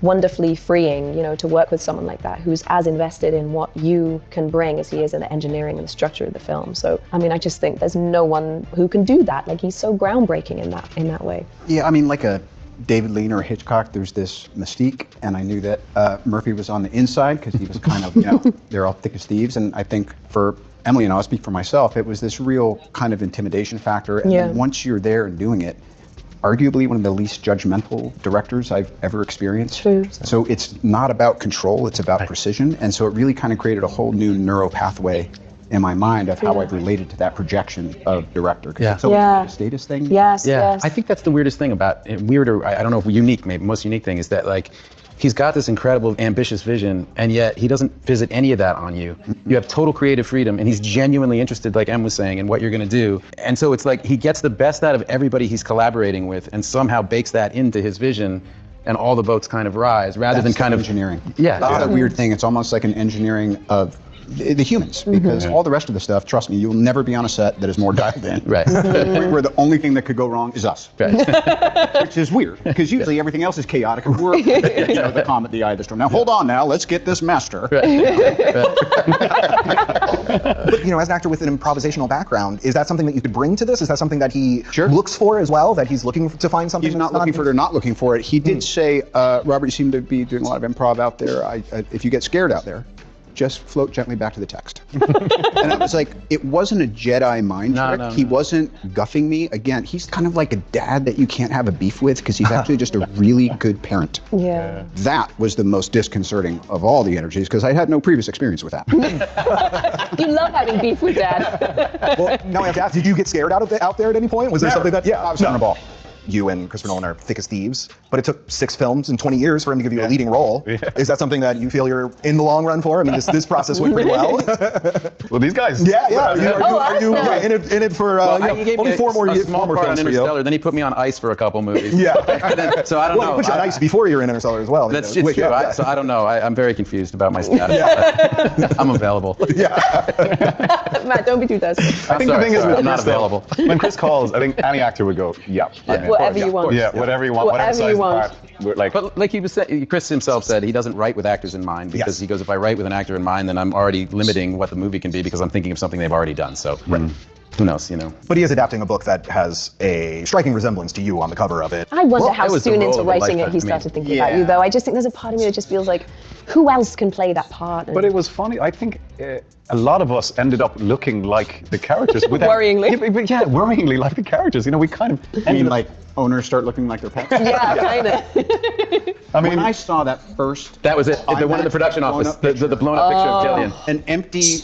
wonderfully freeing, you know, to work with someone like that who's as invested in what you can bring as he is in the engineering and the structure of the film. So, I mean, I just think there's no one who can do that. Like, he's so groundbreaking in that way. Yeah, I mean, like a David Lean or Hitchcock, there's this mystique, and I knew that Murphy was on the inside because he was kind of, you know, they're all thick as thieves, and I think for Emily, and I'll speak for myself, it was this real kind of intimidation factor, and then once you're there and doing it, arguably one of the least judgmental directors I've ever experienced. True. So it's not about control, it's about precision. And so it really kind of created a whole new neural pathway in my mind of how I've related to that projection of director. Yeah. So a status thing. Yes, yeah. yes. I think that's the weirdest thing about it. Weirder, I don't know if unique, maybe most unique thing is that, like, he's got this incredible, ambitious vision, and yet he doesn't visit any of that on you. You have total creative freedom, and he's genuinely interested, like Em was saying, in what you're going to do. And so it's like he gets the best out of everybody he's collaborating with, and somehow bakes that into his vision, and all the boats kind of rise, rather than kind of engineering. Yeah, That's a weird thing. It's almost like an engineering of the humans, because all the rest of the stuff, trust me, you'll never be on a set that is more dialed in. Right. Where the only thing that could go wrong is us. Right. Which is weird, because usually everything else is chaotic, and we're the comet, the eye of the storm. Now hold on now, let's get this master. But, you know, as an actor with an improvisational background, is that something that you could bring to this? Is that something that he looks for as well, that he's looking to find something? He's not looking for it or not looking for it. He did say, Robert, you seem to be doing a lot of improv out there. If you get scared out there, just float gently back to the text. And I was like, it wasn't a Jedi mind trick. No, he wasn't guffing me. Again, he's kind of like a dad that you can't have a beef with because he's actually just a really good parent. Yeah. That was the most disconcerting of all the energies because I had no previous experience with that. You love having beef with Dad. Well, now I have to ask, did you get scared out there at any point? Was there something that, I was on a ball. You and Christopher Nolan are thick as thieves, but it took 6 films and 20 years for him to give you a leading role. Yeah. Is that something that you feel you're in the long run for? I mean, this process went pretty well. Well, these guys. Yeah. Are you in it for only 4 more years? Small part on Interstellar. Then he put me on ice for a couple movies. Yeah. So I don't know. He put you on ice before you were in Interstellar as well. That's true. So I don't know. I'm very confused about my status. I'm available. Matt, don't be too desperate. I think the thing is, I'm not available. When Chris calls, I think any actor would go, whatever you want. Yeah, whatever you want. Whatever you want. But like he was saying, Chris himself said, he doesn't write with actors in mind because he goes, if I write with an actor in mind, then I'm already limiting what the movie can be because I'm thinking of something they've already done. So who knows, you know? But he is adapting a book that has a striking resemblance to you on the cover of it. I wonder how soon into writing it he started thinking about you, though. I just think there's a part of me that just feels like, who else can play that part? But it was funny. I think a lot of us ended up looking like the characters. Worryingly. Yeah, worryingly like the characters. You know, we kind of... I mean, like, owners start looking like their pets? Yeah, kind of. I mean, when I saw that first... That was it. The one in the production office. The blown-up picture of Jillian. An empty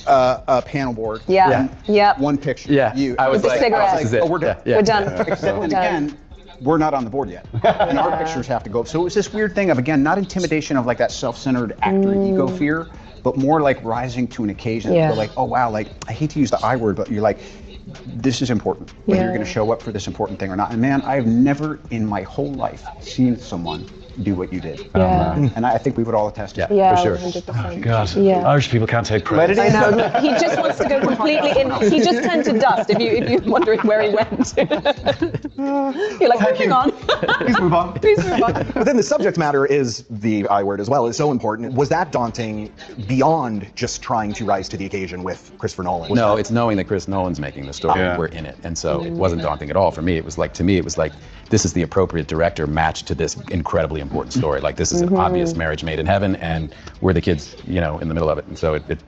panel board. Yeah. One picture. Yeah. I was like, oh, we're done. We're done. Except again, we're not on the board yet. And our pictures have to go. So it was this weird thing of, again, not intimidation of like that self-centered actor ego fear, but more like rising to an occasion. Yeah. Like, oh wow, like, I hate to use the I word, but you're like, this is important, whether you're going to show up for this important thing or not. And man, I've never in my whole life seen someone do what you did. Yeah. And I think we would all attest to that. Yeah, for sure. 100%. God, Yeah. Irish people can't take Let credit. it in. I know. Look, he just wants to go completely in. He just turned to dust. If you're wondering where he went, you're like, moving on. Please move on. Please move on. But then the subject matter is the I word as well. It's so important. Was that daunting beyond just trying to rise to the occasion with Christopher Nolan? No, it's knowing that Chris Nolan's making the story. Yeah. We're in it. And so it wasn't daunting at all for me. It was like, to me, it was like, this is the appropriate director matched to this incredibly important story. Like, this is an obvious marriage made in heaven, and we're the kids, you know, in the middle of it. And so it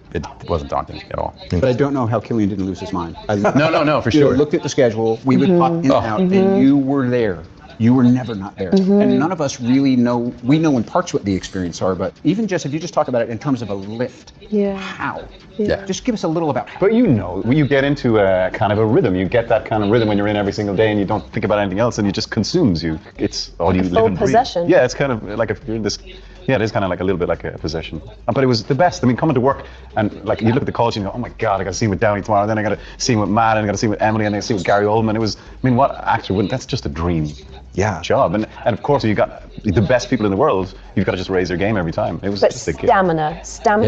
wasn't daunting at all. But I don't know how Killian didn't lose his mind. No, for sure. Looked at the schedule. We would pop in and out, and you were there. You were never not there. And none of us really know, we know in parts what the experience are, but even just, if you just talk about it in terms of a lift, how? Yeah. Just give us a little about how. But you know, when you get into a kind of a rhythm, you get that kind of rhythm when you're in every single day and you don't think about anything else and it just consumes you. It's all you live and breathe. Possession. Yeah, it's kind of like if you're in this, yeah, it is kind of like a little bit like a possession. But it was the best. I mean, coming to work and like you look at the college and you go, oh my God, I got to see him with Downey tomorrow. Then I got to see him with Matt and I got to see him with Emily and then I got to see him with Gary Oldman. It was, I mean, what actor wouldn't? That's just a dream. Yeah. Job. And of course, you got the best people in the world, you've got to just raise their game every time. It was But just a gift. stamina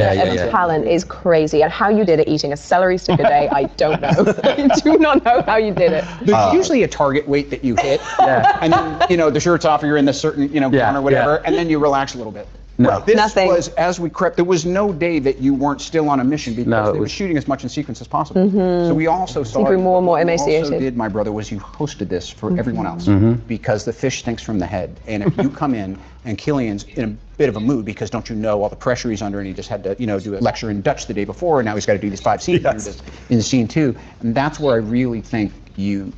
and talent is crazy. And how you did it eating a celery stick a day, I don't know. I do not know how you did it. There's usually a target weight that you hit, and then, you know, the shirt's off, or you're in this certain, gown or whatever, and then you relax a little bit. No. This Nothing. was, as we crept, there was no day that you weren't still on a mission because they were shooting as much in sequence as possible. So we also saw. You grew more and more what you emaciated. also did, my brother, was you hosted this for everyone else because the fish stinks from the head. And if you come in and Killian's in a bit of a mood because don't you know all the pressure he's under and he just had to, do a lecture in Dutch the day before and now he's got to do these 5 scenes in the scene 2. And that's where I really think you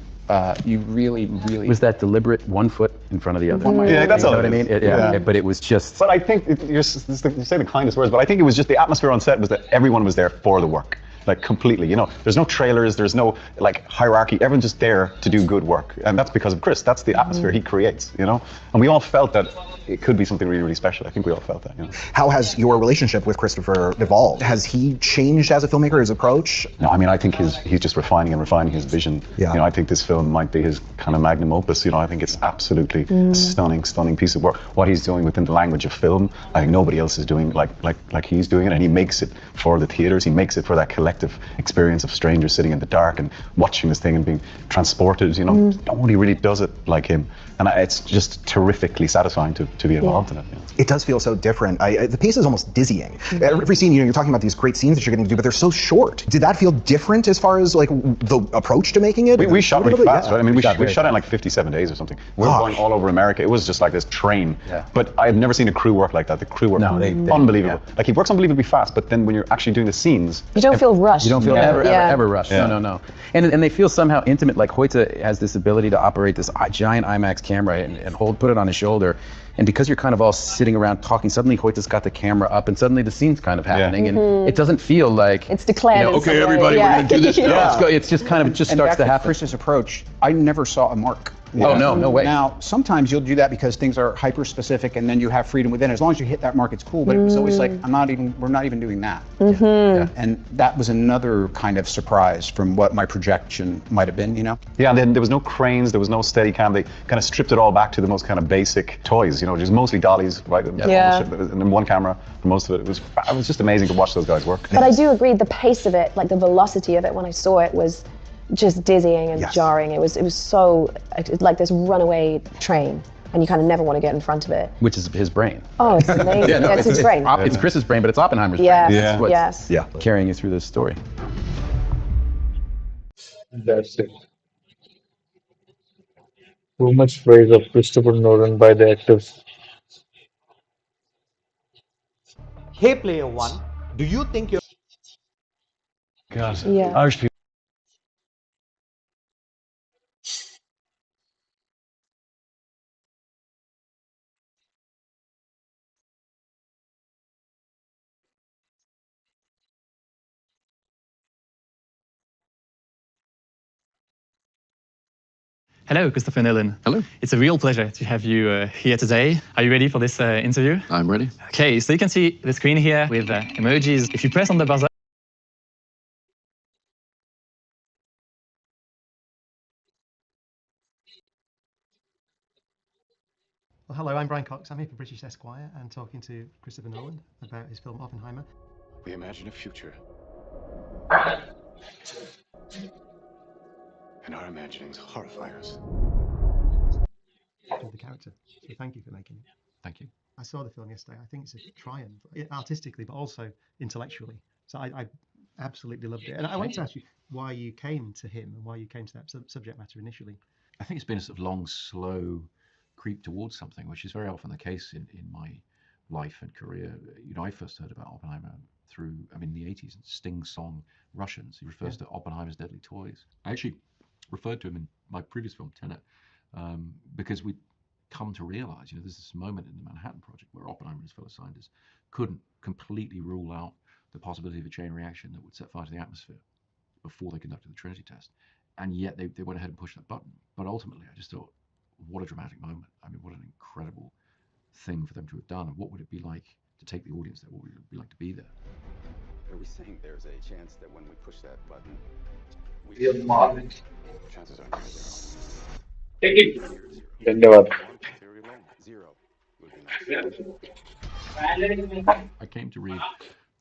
really It was that deliberate 1 foot in front of the other. Yeah, that's all. You know what I mean? But it was just. But I think you say the kindest words, but I think it was just the atmosphere on set was that everyone was there for the work. Like completely, there's no trailers, there's no like hierarchy, everyone's just there to do good work. And that's because of Chris, that's the atmosphere he creates, And we all felt that it could be something really, really special. I think we all felt that, How has your relationship with Christopher evolved? Has he changed as a filmmaker, his approach? No, I mean, I think he's just refining his vision. Yeah. I think this film might be his kind of magnum opus. I think it's absolutely a stunning piece of work. What he's doing within the language of film, I think nobody else is doing like he's doing it, and he makes it for the theaters. He makes it for that collective experience of strangers sitting in the dark and watching this thing and being transported. Nobody really does it like him, and it's just terrifically satisfying to be involved in it. It does feel so different. The pace is almost dizzying. Every scene, you're talking about these great scenes that you're getting to do, but they're so short. Did that feel different as far as like the approach to making it? We shot really fast, right? I mean, we shot it in like 57 days or something. We were going all over America. It was just like this train. Yeah. But I've never seen a crew work like that. The crew work unbelievable. Yeah. Like he works unbelievably fast, but then when you're actually doing the scenes, you don't feel rushed. You don't feel ever rushed. Yeah. No. And they feel somehow intimate. Like Hoyte has this ability to operate this giant IMAX camera and put it on his shoulder. And because you're kind of all sitting around talking, suddenly Hoyte's got the camera up and suddenly the scene's kind of happening. And it doesn't feel like it's declared. Okay, everybody, we're going to do this. No, it's just kind of starts to happen. Chris's approach, I never saw a mark. Oh, no way. Now, sometimes you'll do that because things are hyper-specific and then you have freedom within. As long as you hit that mark, it's cool. But it was always like, we're not even doing that. And that was another kind of surprise from what my projection might have been, Yeah, and then there was no cranes, there was no Steadicam. They kind of stripped it all back to the most kind of basic toys, just mostly dollies, right? And then one camera for most of it. It was just amazing to watch those guys work. But I do agree, the pace of it, like the velocity of it when I saw it was just dizzying and jarring. It was so like this runaway train, and you kind of never want to get in front of it. Which is his brain. Oh, it's amazing. It's his brain. It's Chris's brain, but it's Oppenheimer's brain. That's what's carrying you through this story. That's it. Too much praise of Christopher Nolan by the actors. Hey, Player One, do you think you're... God, Irish people. Hello, Christopher Nolan. Hello. It's a real pleasure to have you here today. Are you ready for this interview? I'm ready. Okay, so you can see the screen here with emojis. If you press on the buzzer, Hello, I'm Brian Cox. I'm here for British Esquire and talking to Christopher Nolan about his film Oppenheimer. We imagine a future. And our imaginings horrify us. Of the character. So thank you for making it. Thank you. I saw the film yesterday. I think it's a triumph, artistically, but also intellectually. So I absolutely loved it. And I wanted to ask you why you came to him and why you came to that subject matter initially. I think it's been a sort of long, slow creep towards something, which is very often the case in my life and career. You know, I first heard about Oppenheimer through, in the 80s, Sting's song Russians. He refers to Oppenheimer's Deadly Toys. I actually referred to him in my previous film, Tenet, because we'd come to realize, there's this moment in the Manhattan Project where Oppenheimer and his fellow scientists couldn't completely rule out the possibility of a chain reaction that would set fire to the atmosphere before they conducted the Trinity test. And yet they went ahead and pushed that button. But ultimately, I just thought, what a dramatic moment. What an incredible thing for them to have done. And what would it be like to take the audience there? What would it be like to be there? Are we saying there's a chance that when we push that button, chances are धन्यवाद. zero? I came to read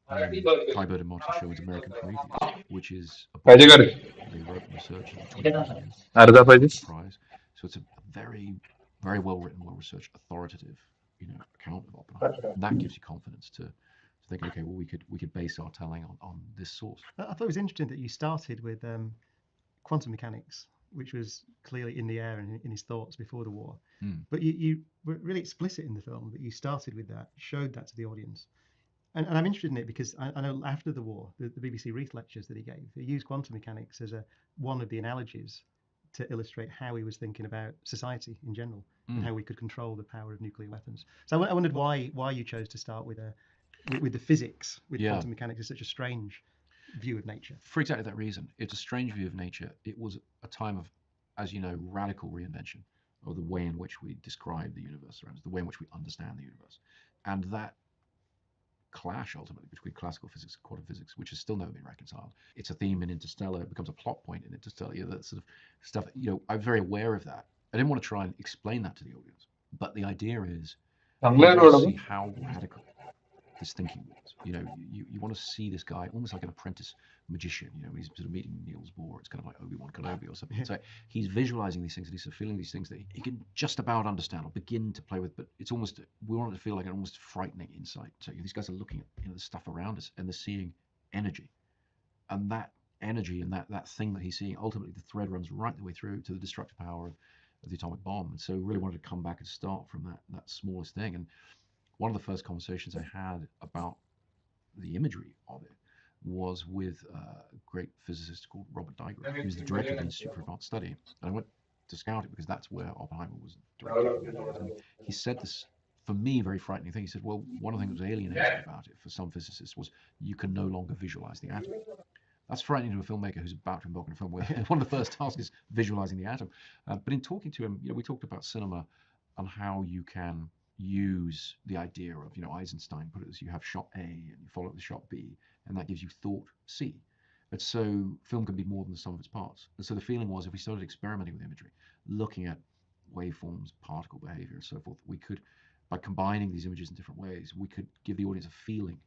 Kai Bird and Martin Sherwin's American Prometheus, which is a book पाहिजे का रे? they wrote and researched in 20,000 years. अर्धा पाहिजे? Prize. So it's a very, very well written, well researched, authoritative, account of Oppenheimer. And that gives you confidence to think, okay, well, we could base our telling on this source. I thought it was interesting that you started with quantum mechanics, which was clearly in the air and in his thoughts before the war. But you were really explicit in the film that you started with that, showed that to the audience. And I'm interested in it because I know after the war, the BBC Reith lectures that he gave, he used quantum mechanics as one of the analogies to illustrate how he was thinking about society in general and how we could control the power of nuclear weapons. So I wondered why you chose to start with the physics, with quantum mechanics is such a strange view of nature. For exactly that reason. It's a strange view of nature. It was a time of, as you know, radical reinvention of the way in which we describe the universe around us, the way in which we understand the universe. And that clash ultimately between classical physics and quantum physics, which has still never been reconciled. It's a theme in Interstellar. It becomes a plot point in Interstellar. That sort of stuff. I'm very aware of that. I didn't want to try and explain that to the audience, but the idea is to see how radical this thinking was. You want to see this guy almost like an apprentice magician. He's sort of meeting Niels Bohr. It's kind of like Obi-Wan Kenobi or something. It's like he's visualizing these things and he's sort of feeling these things that he can just about understand or begin to play with, but it's almost, we want it to feel like an almost frightening insight. So these guys are looking at the stuff around us and they're seeing energy, and that energy and that thing that he's seeing, ultimately the thread runs right the way through to the destructive power of the atomic bomb. And so really wanted to come back and start from that smallest thing. And one of the first conversations I had about the imagery of it was with a great physicist called Robert Deiger. He was the director of the Institute for Advanced Study. And I went to scout it because that's where Oppenheimer was directed. And he said this, for me, very frightening thing. He said, well, one of the things that was alienating about it for some physicists was you can no longer visualize the atom. That's frightening to a filmmaker who's about to embark on a film where one of the first tasks is visualizing the atom. But in talking to him, we talked about cinema and how you can use the idea of, Eisenstein put it as you have shot A and you follow it with shot B, and that gives you thought C. And so film can be more than the sum of its parts. And so the feeling was, if we started experimenting with imagery, looking at waveforms, particle behavior, and so forth, we could, by combining these images in different ways, we could give the audience a feeling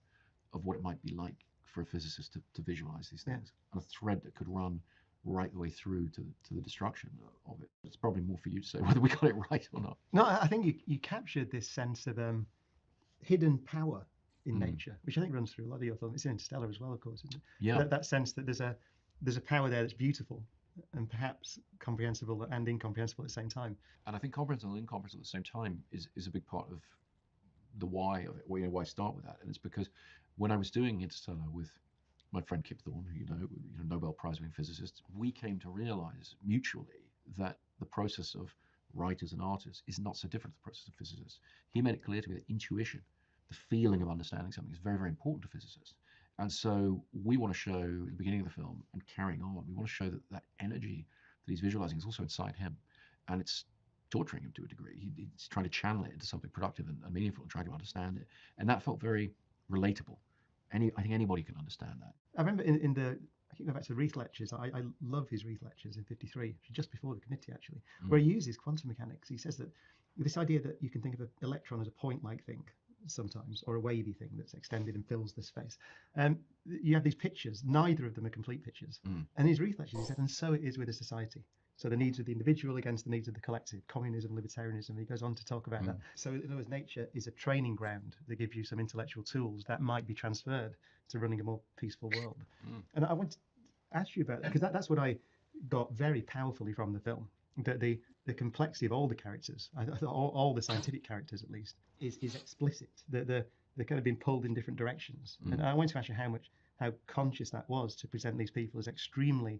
of what it might be like for a physicist to visualize these things, and a thread that could run right the way through to the destruction of it. It's probably more for you to say whether we got it right or not. No, I think you captured this sense of hidden power in nature, which I think runs through a lot of your film. It's in Interstellar as well, of course, isn't it? Yeah. That sense that there's a power there that's beautiful and perhaps comprehensible and incomprehensible at the same time. And I think comprehensible and incomprehensible at the same time is a big part of the why of it, why I start with that. And it's because when I was doing Interstellar with my friend Kip Thorne, who Nobel Prize-winning physicist, we came to realize mutually that the process of writers and artists is not so different to the process of physicists. He made it clear to me that intuition, the feeling of understanding something, is very, very important to physicists. And so we want to show, at the beginning of the film and carrying on, we want to show that energy that he's visualizing is also inside him. And it's torturing him to a degree. He's trying to channel it into something productive and meaningful and trying to understand it. And that felt very relatable. I think anybody can understand that. I remember in the I keep going back to the Reith lectures. I love his Reith lectures in '53, just before the committee actually, where he uses quantum mechanics. He says that this idea that you can think of an electron as a point-like thing sometimes, or a wavy thing that's extended and fills the space. You have these pictures, neither of them are complete pictures. And in his Reith lectures, he said, and so it is with a society. So the needs of the individual against the needs of the collective, communism, libertarianism. He goes on to talk about that. So in other words, nature is a training ground that gives you some intellectual tools that might be transferred to running a more peaceful world. And I want to ask you about that, because that's what I got very powerfully from the film. That the complexity of all the characters, I thought all the scientific characters at least, is explicit. They're kind of being pulled in different directions. And I wanted to ask you how conscious that was to present these people as extremely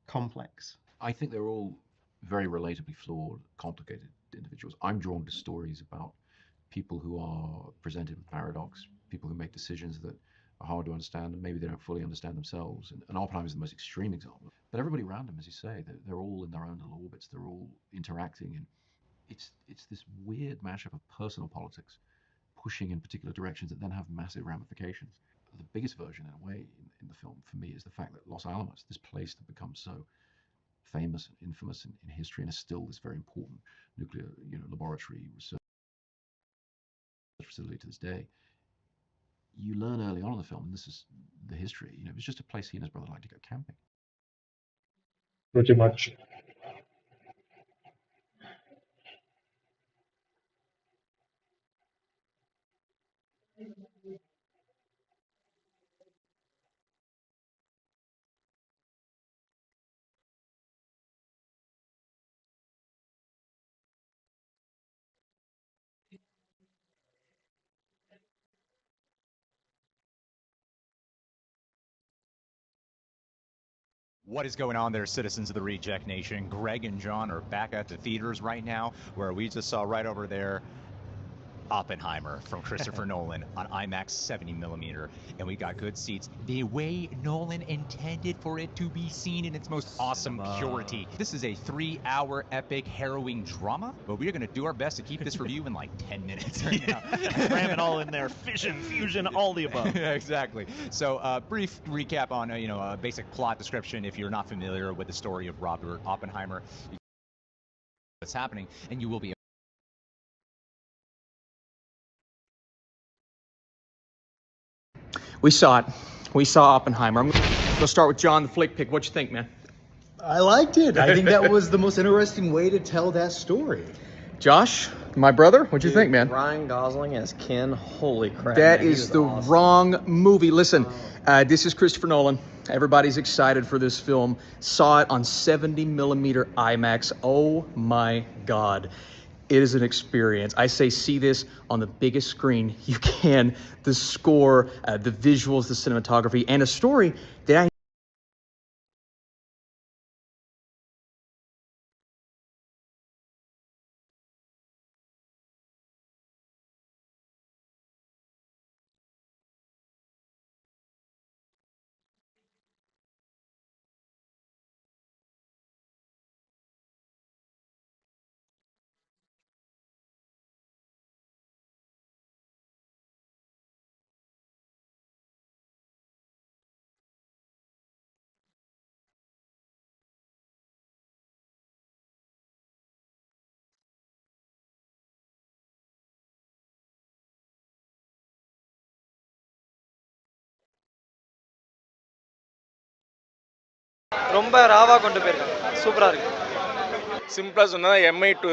complex. I think they're all very relatably flawed, complicated individuals. I'm drawn to stories about people who are presented with paradox, people who make decisions that are hard to understand and maybe they don't fully understand themselves. And Oppenheimer is the most extreme example. But everybody around them, as you say, they're all in their own little orbits. They're all interacting, and it's this weird mashup of personal politics pushing in particular directions that then have massive ramifications. The biggest version, in a way, in the film for me is the fact that Los Alamos, this place that becomes so famous and infamous in history and is still this very important nuclear laboratory research facility to this day. You learn early on in the film, and this is the history, it was just a place he and his brother liked to go camping. Pretty much. What is going on there, citizens of the Reject Nation? Greg and John are back at the theaters right now, where we just saw right over there Oppenheimer from Christopher Nolan on IMAX 70mm, and we got good seats the way Nolan intended for it to be seen in its most awesome purity. This is a 3-hour epic harrowing drama, but we're going to do our best to keep this review in like 10 minutes right now. Cram it all in there, fission, fusion, all the above. Yeah, exactly. So brief recap on a basic plot description if you're not familiar with the story of Robert Oppenheimer. What's happening, and you will be We saw it. We saw Oppenheimer. I'm gonna start with John, the flick pick. What you think, man? I liked it. I think that was the most interesting way to tell that story. Josh, my brother, what'd you think, man? Ryan Gosling as Ken, holy crap. That man, is the awesome. wrong movie. Listen, this is Christopher Nolan. Everybody's excited for this film. Saw it on 70mm IMAX. Oh my God. It is an experience. I say see this on the biggest screen you can. The score, the visuals, the cinematography, and a story that I ரொம்ப ராவா கொண்டு போயிருக்காங்க. சூப்பரா இருக்கு. சிம்பிளா சொன்னா Mi to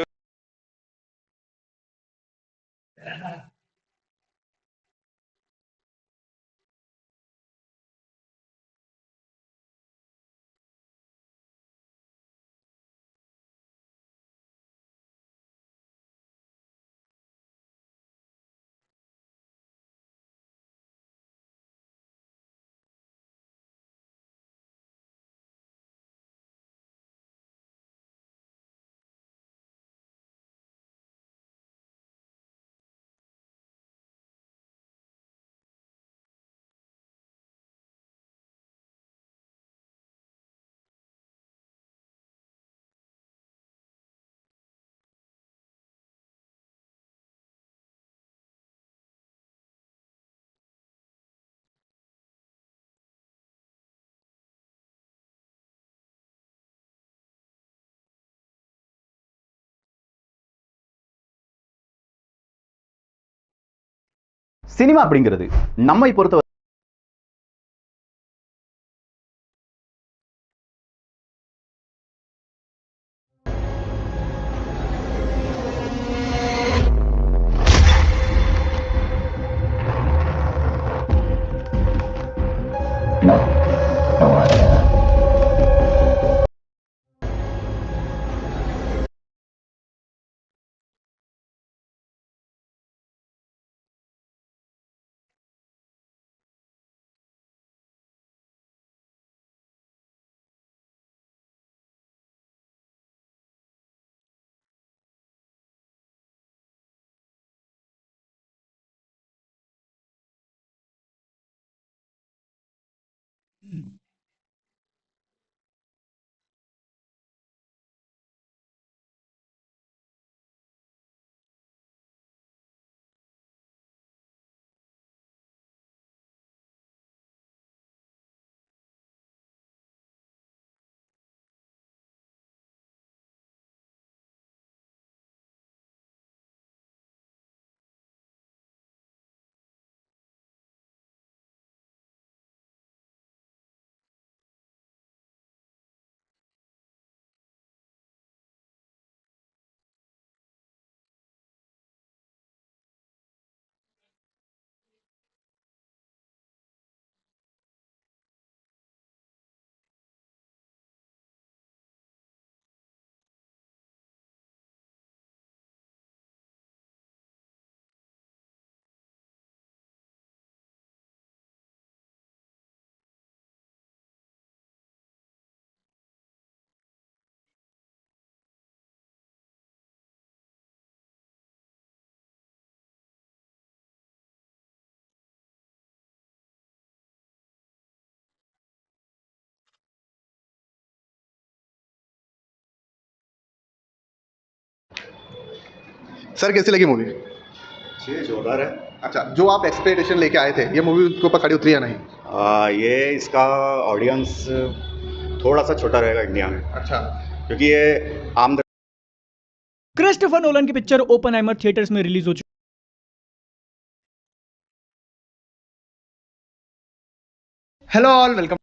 cinema அப்படிங்கிறது நம்மை பொறுத்த सर कैसी लगी मूवी? जोरदार है। अच्छा, जो आप एक्सपेक्टेशन लेके आए थे ये मूवी उनके ऊपर खड़ी उतरी या नहीं? ये इसका ऑडियंस थोड़ा सा छोटा रहेगा इंडिया में। अच्छा, क्योंकि ये आम क्रिस्टोफर नोलन की पिक्चर ओपनहाइमर थिएटर्स में रिलीज हो चुकी हेलो ऑल, वेलकम।